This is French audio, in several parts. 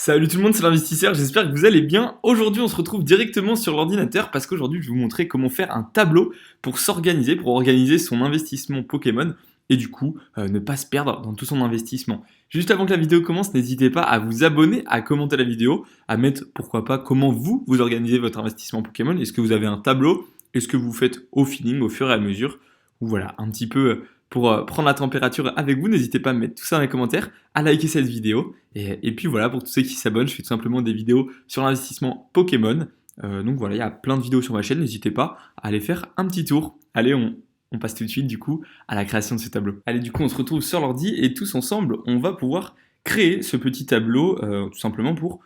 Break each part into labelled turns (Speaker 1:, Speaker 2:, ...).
Speaker 1: Salut tout le monde, c'est l'investisseur, j'espère que vous allez bien. Aujourd'hui on se retrouve directement sur l'ordinateur parce qu'aujourd'hui je vais vous montrer comment faire un tableau pour s'organiser, pour organiser son investissement Pokémon et du coup ne pas se perdre dans tout son investissement. Juste avant que la vidéo commence, n'hésitez pas à vous abonner, à commenter la vidéo, à mettre pourquoi pas comment vous organisez votre investissement Pokémon. Est-ce que vous avez un tableau? Est-ce que vous faites au feeling, au fur et à mesure? Ou voilà, un petit peu pour prendre la température avec vous, n'hésitez pas à mettre tout ça dans les commentaires, à liker cette vidéo. Et puis voilà, pour tous ceux qui s'abonnent, je fais tout simplement des vidéos sur l'investissement Pokémon. Donc voilà, il y a plein de vidéos sur ma chaîne, n'hésitez pas à aller faire un petit tour. Allez, on passe tout de suite du coup à la création de ce tableau. Allez, du coup, on se retrouve sur l'ordi et tous ensemble, on va pouvoir créer ce petit tableau tout simplement pour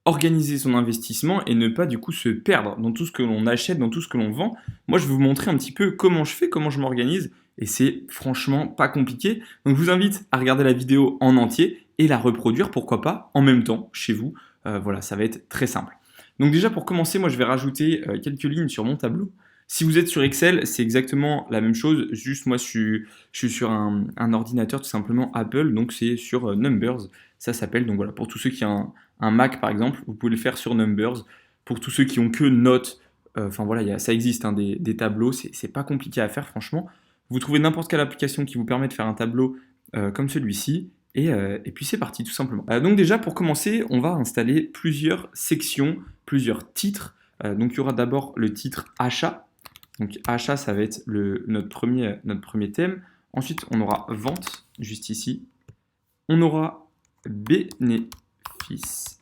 Speaker 1: organiser son investissement et ne pas du coup se perdre dans tout ce que l'on achète, dans tout ce que l'on vend. Moi, je vais vous montrer un petit peu comment je fais, comment je m'organise et c'est franchement pas compliqué. Donc je vous invite à regarder la vidéo en entier et la reproduire, pourquoi pas, en même temps, chez vous. Voilà, ça va être très simple. Donc déjà pour commencer, moi je vais rajouter quelques lignes sur mon tableau. Si vous êtes sur Excel, c'est exactement la même chose, juste moi je suis sur un ordinateur tout simplement Apple, donc c'est sur Numbers, ça s'appelle. Donc voilà, pour tous ceux qui ont un Mac par exemple, vous pouvez le faire sur Numbers. Pour tous ceux qui ont que Notes, enfin voilà, ça existe hein, des tableaux, c'est pas compliqué à faire franchement. Vous trouvez n'importe quelle application qui vous permet de faire un tableau comme celui-ci. Et puis c'est parti tout simplement. Donc déjà pour commencer, on va installer plusieurs sections, plusieurs titres. Donc il y aura d'abord le titre achat. Donc achat, ça va être notre premier thème. Ensuite, on aura vente, juste ici. On aura bénéfice.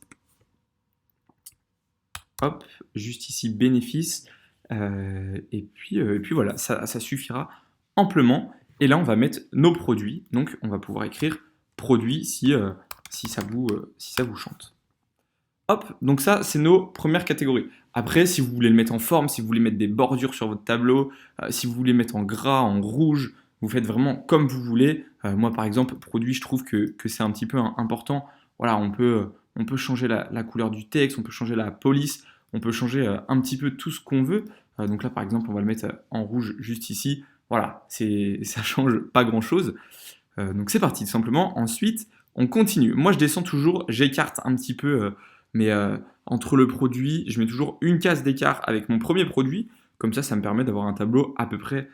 Speaker 1: Hop, juste ici, bénéfice. Et puis voilà, ça suffira amplement. Et là, on va mettre nos produits. Donc, on va pouvoir écrire produits si ça vous chante. Hop, donc ça, c'est nos premières catégories. Après, si vous voulez le mettre en forme, si vous voulez mettre des bordures sur votre tableau, si vous voulez mettre en gras, en rouge, vous faites vraiment comme vous voulez. Moi, par exemple, produit, je trouve que c'est un petit peu important. Voilà, on peut changer la couleur du texte, on peut changer la police, on peut changer un petit peu tout ce qu'on veut. Donc là, par exemple, on va le mettre en rouge juste ici. Voilà, ça change pas grand-chose. Donc c'est parti, tout simplement. Ensuite, on continue. Moi, je descends toujours, j'écarte un petit peu, mais entre le produit, je mets toujours une case d'écart avec mon premier produit. Comme ça me permet d'avoir un tableau à peu près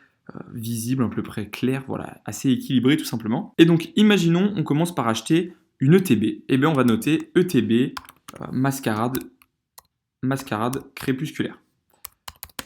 Speaker 1: visible, à peu près clair, voilà, assez équilibré tout simplement. Et donc, imaginons, on commence par acheter une ETB. Eh bien, on va noter ETB mascarade crépusculaire.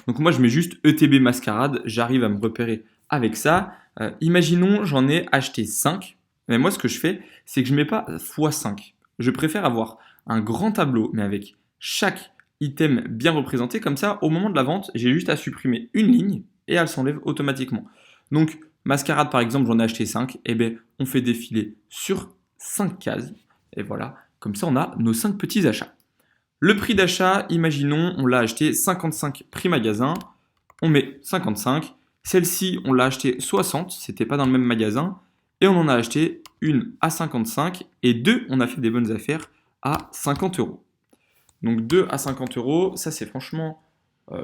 Speaker 1: Donc moi, je mets juste ETB mascarade, j'arrive à me repérer avec ça. Imaginons, j'en ai acheté 5. Mais moi, ce que je fais, c'est que je ne mets pas x5. Je préfère avoir un grand tableau, mais avec chaque item bien représenté. Comme ça, au moment de la vente, j'ai juste à supprimer une ligne et elle s'enlève automatiquement. Donc, mascarade, par exemple, j'en ai acheté 5. Eh bien, on fait défiler sur 5 cases. Et voilà, comme ça, on a nos 5 petits achats. Le prix d'achat, imaginons, on l'a acheté 55 prix magasin, on met 55. Celle-ci, on l'a acheté 60, c'était pas dans le même magasin, et on en a acheté une à 55, et deux, on a fait des bonnes affaires à 50 euros. Donc 2 à 50 euros, ça c'est franchement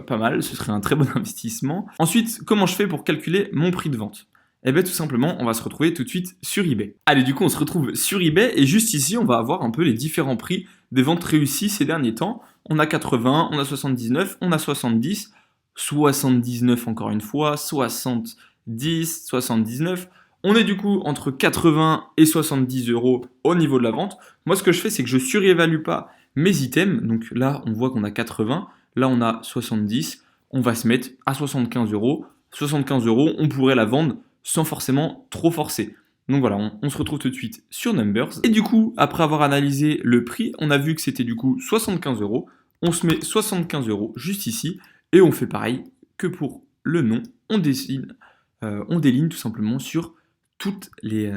Speaker 1: pas mal, ce serait un très bon investissement. Ensuite, comment je fais pour calculer mon prix de vente? Eh bien tout simplement, on va se retrouver tout de suite sur eBay. Allez, du coup, on se retrouve sur eBay et juste ici, on va avoir un peu les différents prix des ventes réussies ces derniers temps. On a 80, on a 79, on a 70, 79 encore une fois, 70, 79. On est du coup entre 80 et 70 euros au niveau de la vente. Moi, ce que je fais, c'est que je surévalue pas mes items. Donc là, on voit qu'on a 80, là, on a 70. On va se mettre à 75 euros. 75 euros, on pourrait la vendre sans forcément trop forcer. Donc voilà, on se retrouve tout de suite sur Numbers. Et du coup, après avoir analysé le prix, on a vu que c'était du coup 75 euros. On se met 75 euros juste ici. Et on fait pareil que pour le nom. On déligne tout simplement sur toutes les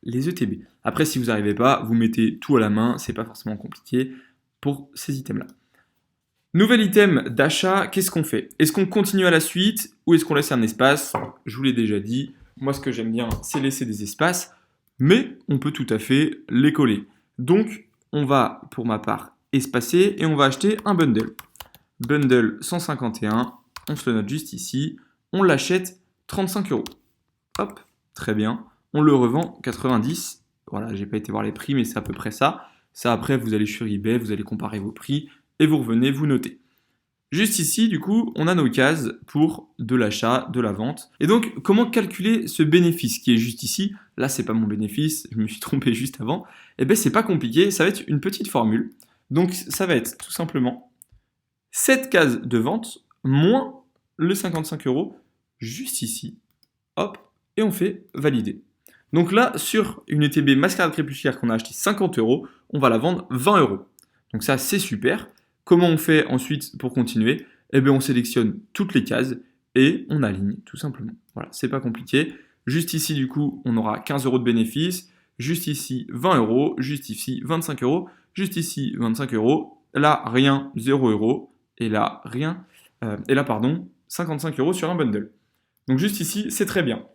Speaker 1: ETB. Après, si vous n'arrivez pas, vous mettez tout à la main. C'est pas forcément compliqué pour ces items-là. Nouvel item d'achat, qu'est-ce qu'on fait? Est-ce qu'on continue à la suite ou est-ce qu'on laisse un espace? Je vous l'ai déjà dit, moi ce que j'aime bien c'est laisser des espaces, mais on peut tout à fait les coller. Donc on va pour ma part espacer et on va acheter un bundle. Bundle 151, on se le note juste ici, on l'achète 35 euros. Hop, très bien, on le revend 90. Voilà, j'ai pas été voir les prix mais c'est à peu près ça. Ça, après, vous allez sur eBay, vous allez comparer vos prix et vous revenez, vous notez. Juste ici, du coup, on a nos cases pour de l'achat, de la vente. Et donc, comment calculer ce bénéfice qui est juste ici? Là, c'est pas mon bénéfice, je me suis trompé juste avant. Eh bien, c'est pas compliqué, ça va être une petite formule. Donc, ça va être tout simplement cette case de vente moins le 55 € juste ici. Hop, et on fait valider. Donc là, sur une ETB mascarade crépusculaire qu'on a acheté 50 €, on va la vendre 20 €. Donc ça, c'est super. Comment on fait ensuite pour continuer? Eh bien, on sélectionne toutes les cases et on aligne tout simplement. Voilà, c'est pas compliqué. Juste ici, du coup, on aura 15 € de bénéfice. Juste ici, 20 €. Juste ici, 25 €. Juste ici, 25 €. Là, rien, 0 €. Et là, rien. Et là, pardon, 55 € sur un bundle. Donc juste ici, c'est très bien.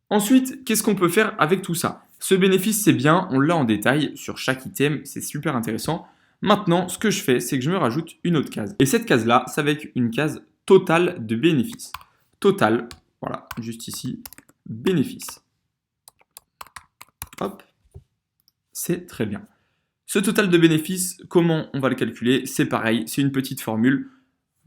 Speaker 1: Ensuite, qu'est-ce qu'on peut faire avec tout ça? Ce bénéfice, c'est bien, on l'a en détail sur chaque item, c'est super intéressant. Maintenant, ce que je fais, c'est que je me rajoute une autre case. Et cette case-là, ça va être une case totale de bénéfices. Total, voilà, juste ici, bénéfice. Hop, c'est très bien. Ce total de bénéfices, comment on va le calculer? C'est pareil, c'est une petite formule.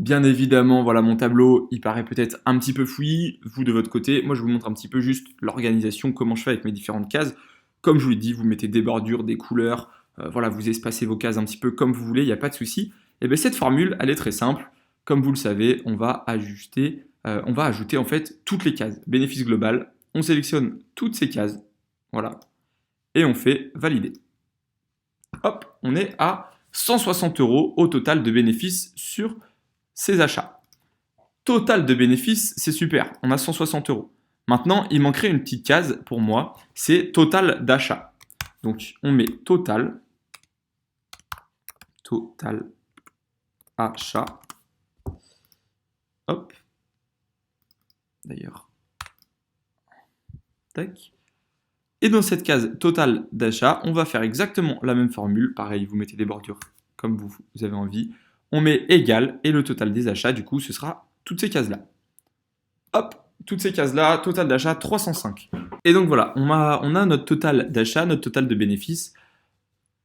Speaker 1: Bien évidemment, voilà, mon tableau, il paraît peut-être un petit peu fouillis, vous de votre côté. Moi, je vous montre un petit peu juste l'organisation, comment je fais avec mes différentes cases. Comme je vous l'ai dit, vous mettez des bordures, des couleurs, voilà, vous espacez vos cases un petit peu comme vous voulez, il n'y a pas de souci. Et bien cette formule, elle est très simple. Comme vous le savez, on va ajouter en fait toutes les cases. Bénéfice global, on sélectionne toutes ces cases, voilà, et on fait valider. Hop, on est à 160 € au total de bénéfices sur ces achats. Total de bénéfices, c'est super, on a 160 €. Maintenant, il manquerait une petite case pour moi, c'est total d'achat. Donc, on met total achat. Hop. D'ailleurs. Tac. Et dans cette case total d'achat, on va faire exactement la même formule. Pareil, vous mettez des bordures comme vous avez envie. On met égal et le total des achats, du coup, ce sera toutes ces cases-là. Hop, toutes ces cases-là, total d'achat 305. Et donc voilà, on a notre total d'achat, notre total de bénéfices.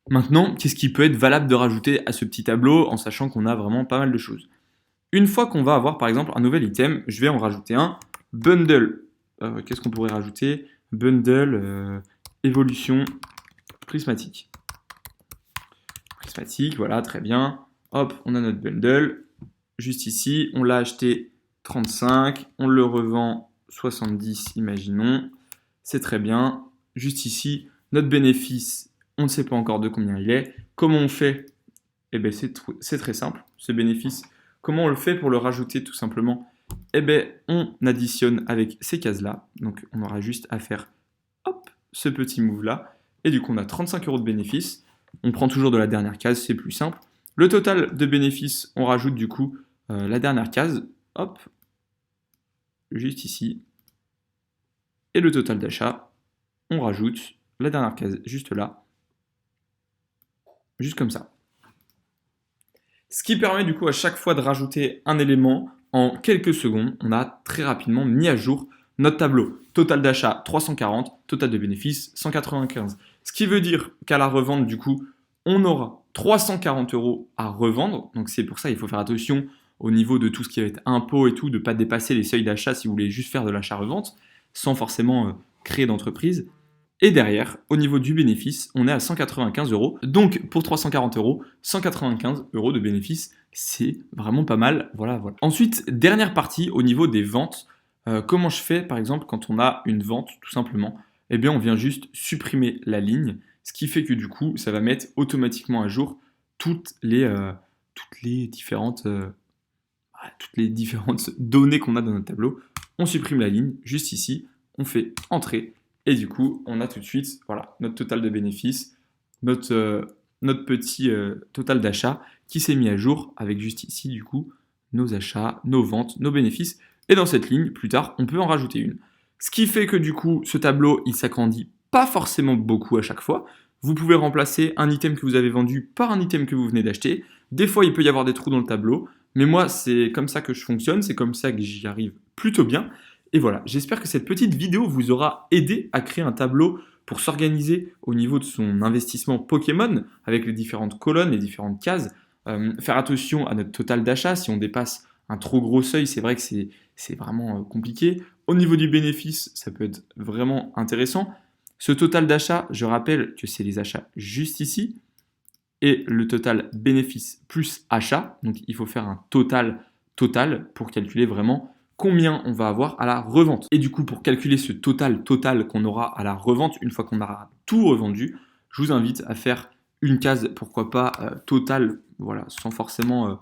Speaker 1: Maintenant, qu'est-ce qui peut être valable de rajouter à ce petit tableau en sachant qu'on a vraiment pas mal de choses? Une fois qu'on va avoir par exemple un nouvel item, je vais en rajouter un. Bundle. Qu'est-ce qu'on pourrait rajouter? Bundle évolution prismatique. Prismatique, voilà, très bien. Hop, on a notre bundle. Juste ici, on l'a acheté 35, on le revend 70, imaginons. C'est très bien. Juste ici, notre bénéfice, on ne sait pas encore de combien il est. Comment on fait? Eh bien, c'est très simple. Ce bénéfice, comment on le fait pour le rajouter tout simplement? Eh bien, on additionne avec ces cases-là. Donc, on aura juste à faire hop, ce petit move-là. Et du coup, on a 35 € de bénéfice. On prend toujours de la dernière case, c'est plus simple. Le total de bénéfice, on rajoute du coup la dernière case. Hop, juste ici. Et le total d'achat, on rajoute la dernière case juste là. Juste comme ça. Ce qui permet du coup à chaque fois de rajouter un élément. En quelques secondes, on a très rapidement mis à jour notre tableau. Total d'achat 340, total de bénéfices 195. Ce qui veut dire qu'à la revente, du coup, on aura 340 € à revendre. Donc c'est pour ça qu'il faut faire attention au niveau de tout ce qui va être impôt et tout, de ne pas dépasser les seuils d'achat si vous voulez juste faire de l'achat-revente, sans forcément créer d'entreprise. Et derrière, au niveau du bénéfice, on est à 195 €. Donc pour 340 €, 195 € de bénéfice, c'est vraiment pas mal. Voilà. Ensuite, dernière partie au niveau des ventes. Comment je fais par exemple quand on a une vente tout simplement? Eh bien on vient juste supprimer la ligne, ce qui fait que du coup ça va mettre automatiquement à jour toutes les différentes données qu'on a dans notre tableau. On supprime la ligne juste ici, on fait entrée et du coup on a tout de suite voilà, notre total de bénéfices, notre petit total d'achat qui s'est mis à jour avec juste ici du coup nos achats, nos ventes, nos bénéfices. Et dans cette ligne, plus tard, on peut en rajouter une. Ce qui fait que du coup, ce tableau, il s'agrandit pas forcément beaucoup à chaque fois. Vous pouvez remplacer un item que vous avez vendu par un item que vous venez d'acheter. Des fois, il peut y avoir des trous dans le tableau. Mais moi, c'est comme ça que je fonctionne. C'est comme ça que j'y arrive plutôt bien. Et voilà, j'espère que cette petite vidéo vous aura aidé à créer un tableau pour s'organiser au niveau de son investissement Pokémon avec les différentes colonnes, les différentes cases. Faire attention à notre total d'achat. Si on dépasse un trop gros seuil, c'est vrai que c'est vraiment compliqué. Au niveau du bénéfice, ça peut être vraiment intéressant. Ce total d'achat, je rappelle que c'est les achats juste ici et le total bénéfice plus achat. Donc il faut faire un total pour calculer vraiment combien on va avoir à la revente. Et du coup, pour calculer ce total qu'on aura à la revente, une fois qu'on aura tout revendu, je vous invite à faire une case, pourquoi pas total, voilà, sans forcément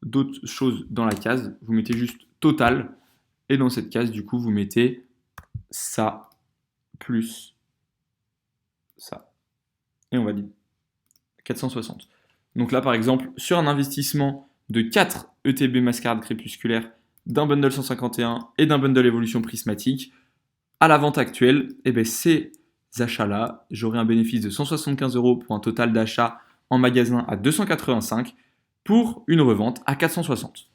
Speaker 1: d'autres choses dans la case. Vous mettez juste total, et dans cette case, du coup, vous mettez ça plus ça. Et on valide. 460. Donc là, par exemple, sur un investissement de 4 ETB Mascarade Crépusculaire, d'un bundle 151 et d'un bundle évolution prismatique, à la vente actuelle, eh ben, ces achats-là, j'aurai un bénéfice de 175 € pour un total d'achat en magasin à 285 pour une revente à 460.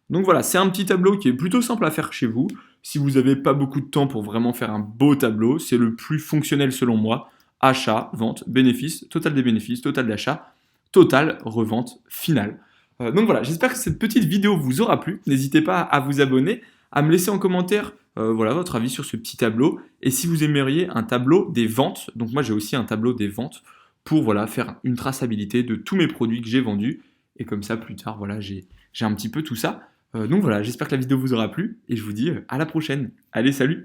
Speaker 1: Donc voilà, c'est un petit tableau qui est plutôt simple à faire chez vous. Si vous n'avez pas beaucoup de temps pour vraiment faire un beau tableau, c'est le plus fonctionnel selon moi. Achat, vente, bénéfice, total des bénéfices, total d'achat, total, revente, finale. Donc voilà, j'espère que cette petite vidéo vous aura plu. N'hésitez pas à vous abonner, à me laisser en commentaire voilà, votre avis sur ce petit tableau. Et si vous aimeriez un tableau des ventes, donc moi j'ai aussi un tableau des ventes pour voilà, faire une traçabilité de tous mes produits que j'ai vendus. Et comme ça, plus tard, voilà, j'ai un petit peu tout ça. Donc voilà, j'espère que la vidéo vous aura plu et je vous dis à la prochaine. Allez, salut!